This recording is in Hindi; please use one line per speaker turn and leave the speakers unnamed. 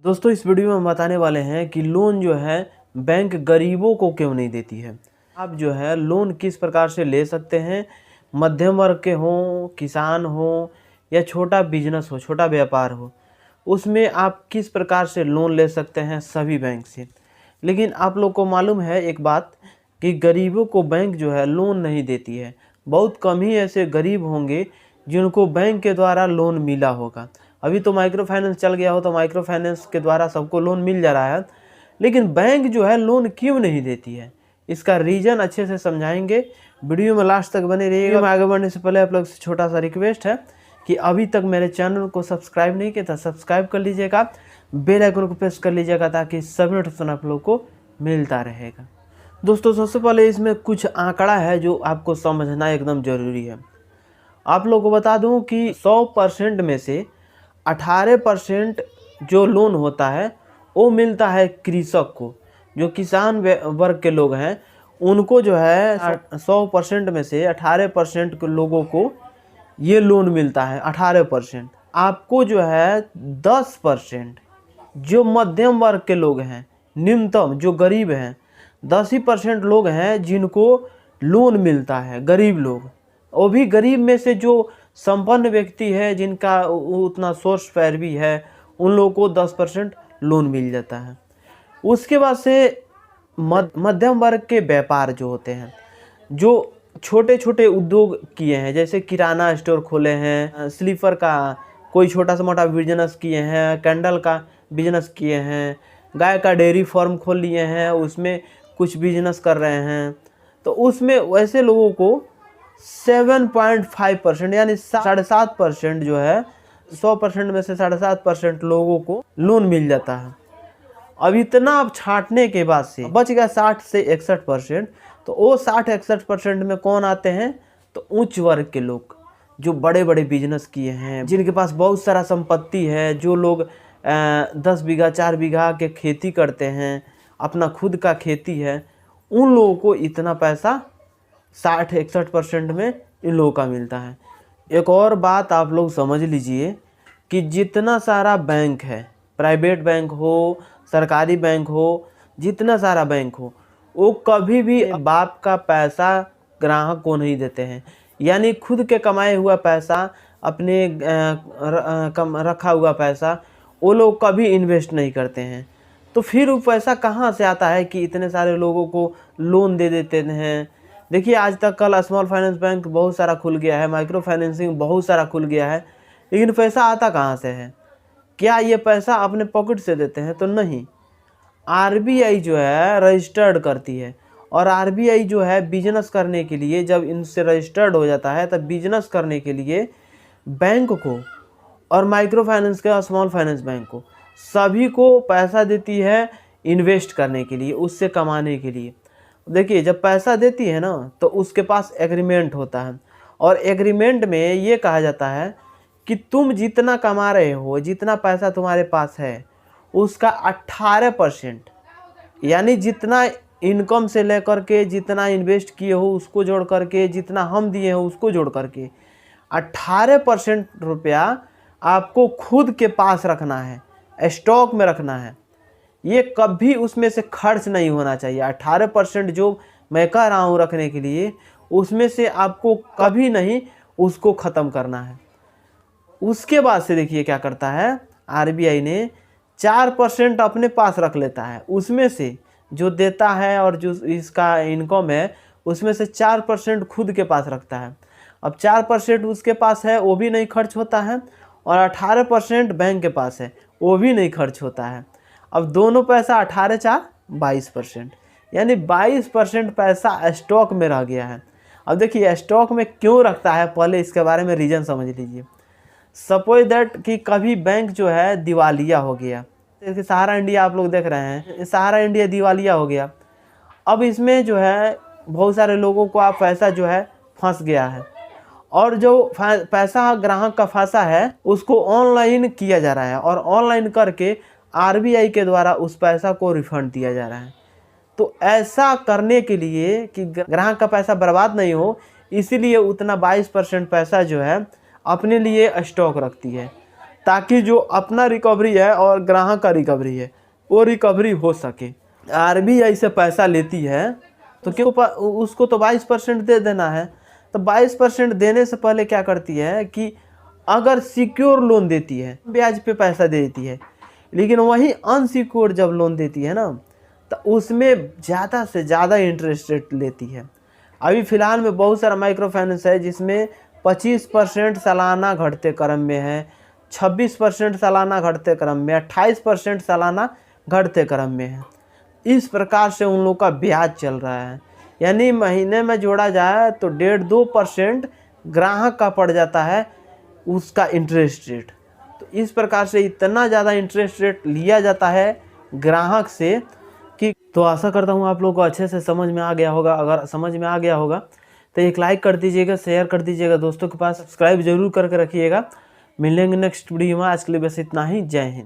दोस्तों इस वीडियो में हम बताने वाले हैं कि लोन जो है बैंक गरीबों को क्यों नहीं देती है। आप जो है लोन किस प्रकार से ले सकते हैं, मध्यम वर्ग के हों, किसान हो या छोटा बिजनेस हो, छोटा व्यापार हो, उसमें आप किस प्रकार से लोन ले सकते हैं सभी बैंक से। लेकिन आप लोग को मालूम है एक बात कि गरीबों को बैंक जो है लोन नहीं देती है। बहुत कम ही ऐसे गरीब होंगे जिनको बैंक के द्वारा लोन मिला होगा। अभी तो माइक्रो फाइनेंस चल गया हो तो माइक्रो फाइनेंस के द्वारा सबको लोन मिल जा रहा है, लेकिन बैंक जो है लोन क्यों नहीं देती है, इसका रीज़न अच्छे से समझाएंगे। वीडियो में लास्ट तक बने रहिएगा। आगे बढ़ने से पहले आप लोग से छोटा सा रिक्वेस्ट है कि अभी तक मेरे चैनल को सब्सक्राइब नहीं किया था सब्सक्राइब कर लीजिएगा, बेल आइकन को प्रेस कर लीजिएगा ताकि सभी नोटिफिकेशन आप लोग को मिलता रहेगा। दोस्तों सबसे पहले इसमें कुछ आंकड़ा है जो आपको समझना एकदम ज़रूरी है। आप लोग को बता दूं कि 100% में से 18% जो लोन होता है वो मिलता है कृषक को। जो किसान वर्ग के लोग हैं उनको जो है 100% में से 18% के लोगों को ये लोन मिलता है। 18% आपको जो है 10% जो मध्यम वर्ग के लोग हैं, न्यूनतम जो गरीब हैं, 10% लोग हैं जिनको लोन मिलता है। गरीब लोग, वो भी गरीब में से जो संपन्न व्यक्ति है जिनका उतना सोर्स पैरवी है, उन लोगों को 10% लोन मिल जाता है। उसके बाद से मध्यम वर्ग के व्यापार जो होते हैं, जो छोटे छोटे उद्योग किए हैं, जैसे किराना स्टोर खोले हैं, स्लीपर का कोई छोटा सा मोटा बिजनेस किए हैं, कैंडल का बिजनेस किए हैं, गाय का डेयरी फार्म खोल लिए हैं, उसमें कुछ बिजनेस कर रहे हैं, तो उसमें वैसे लोगों को 7.5% यानी 7.5% जो है 100% में से 7.5% लोगों को लोन मिल जाता है। अब इतना अब छांटने के बाद से बच गया 60 से 61%। तो वो 60-61% में कौन आते हैं? तो उच्च वर्ग के लोग जो बड़े बड़े बिजनेस किए हैं, जिनके पास बहुत सारा संपत्ति है, जो लोग 10 बीघा 4 बीघा के खेती करते हैं, अपना खुद का खेती है, उन लोगों को इतना पैसा 60-61% में इन लोगों का मिलता है। एक और बात आप लोग समझ लीजिए कि जितना सारा बैंक है, प्राइवेट बैंक हो, सरकारी बैंक हो, जितना सारा बैंक हो, वो कभी भी बाप का पैसा ग्राहक को नहीं देते हैं। यानी खुद के कमाए हुआ पैसा, अपने रखा हुआ पैसा वो लोग कभी इन्वेस्ट नहीं करते हैं। तो फिर वो पैसा कहाँ से आता है कि इतने सारे लोगों को लोन दे देते हैं। देखिए आज तक कल स्मॉल फाइनेंस बैंक बहुत सारा खुल गया है, माइक्रो फाइनेंसिंग बहुत सारा खुल गया है, लेकिन पैसा आता कहाँ से है? क्या ये पैसा अपने पॉकेट से देते हैं? तो नहीं। आरबीआई जो है रजिस्टर्ड करती है, और आरबीआई जो है बिजनेस करने के लिए जब इनसे रजिस्टर्ड हो जाता है तब बिजनेस करने के लिए बैंक को और माइक्रो फाइनेंस का स्मॉल फाइनेंस बैंक को सभी को पैसा देती है इन्वेस्ट करने के लिए, उससे कमाने के लिए। देखिए जब पैसा देती है ना तो उसके पास एग्रीमेंट होता है, और एग्रीमेंट में ये कहा जाता है कि तुम जितना कमा रहे हो, जितना पैसा तुम्हारे पास है, उसका 18% यानी जितना इनकम से लेकर के जितना इन्वेस्ट किए हो उसको जोड़ करके, जितना हम दिए हो उसको जोड़ करके 18% रुपया आपको खुद के पास रखना है, स्टॉक में रखना है। ये कभी उसमें से खर्च नहीं होना चाहिए। 18% जो मैं कह रहा हूँ रखने के लिए, उसमें से आपको कभी नहीं उसको ख़त्म करना है। उसके बाद से देखिए क्या करता है, आरबीआई ने 4% अपने पास रख लेता है। उसमें से जो देता है और जो इसका इनकम है उसमें से 4% खुद के पास रखता है। अब 4% उसके पास है, वो भी नहीं खर्च होता है, और 18% बैंक के पास है, वो भी नहीं खर्च होता है। अब दोनों पैसा 18-4 22%, यानी 22% पैसा स्टॉक में रह गया है। अब देखिए स्टॉक में क्यों रखता है, पहले इसके बारे में रीज़न समझ लीजिए। सपोज दैट कि कभी बैंक जो है दिवालिया हो गया, जैसे सहारा इंडिया आप लोग देख रहे हैं, सहारा इंडिया दिवालिया हो गया। अब इसमें जो है बहुत सारे लोगों को आप पैसा जो है फंस गया है, और जो पैसा ग्राहक का फंसा है उसको ऑनलाइन किया जा रहा है, और ऑनलाइन करके आरबीआई के द्वारा उस पैसा को रिफंड दिया जा रहा है। तो ऐसा करने के लिए कि ग्राहक का पैसा बर्बाद नहीं हो, इसीलिए उतना 22% पैसा जो है अपने लिए स्टॉक रखती है। ताकि जो अपना रिकवरी है और ग्राहक का रिकवरी है वो रिकवरी हो सके। आरबीआई से पैसा लेती है तो क्यों उसको तो 22% दे देना है। तो 22% देने से पहले क्या करती है कि अगर सिक्योर लोन देती है ब्याज पे पैसा देती है, लेकिन वहीं अनसिक्योर जब लोन देती है ना तो उसमें ज़्यादा से ज़्यादा इंटरेस्ट रेट लेती है। अभी फ़िलहाल में बहुत सारा माइक्रो फाइनेंस है जिसमें 25% सालाना घटते क्रम में है, 26% सालाना घटते क्रम में, 28% सालाना घटते क्रम में है। इस प्रकार से उन लोग का ब्याज चल रहा है, यानी महीने में जोड़ा जाए तो 1.5-2% ग्राहक का पड़ जाता है उसका इंटरेस्ट रेट। तो इस प्रकार से इतना ज़्यादा इंटरेस्ट रेट लिया जाता है ग्राहक से कि तो आशा करता हूँ आप लोगों को अच्छे से समझ में आ गया होगा। अगर समझ में आ गया होगा तो एक लाइक कर दीजिएगा, शेयर कर दीजिएगा दोस्तों के पास, सब्सक्राइब जरूर करके रखिएगा। मिलेंगे नेक्स्ट वीडियो में। आज के लिए बस इतना ही। जय हिंद।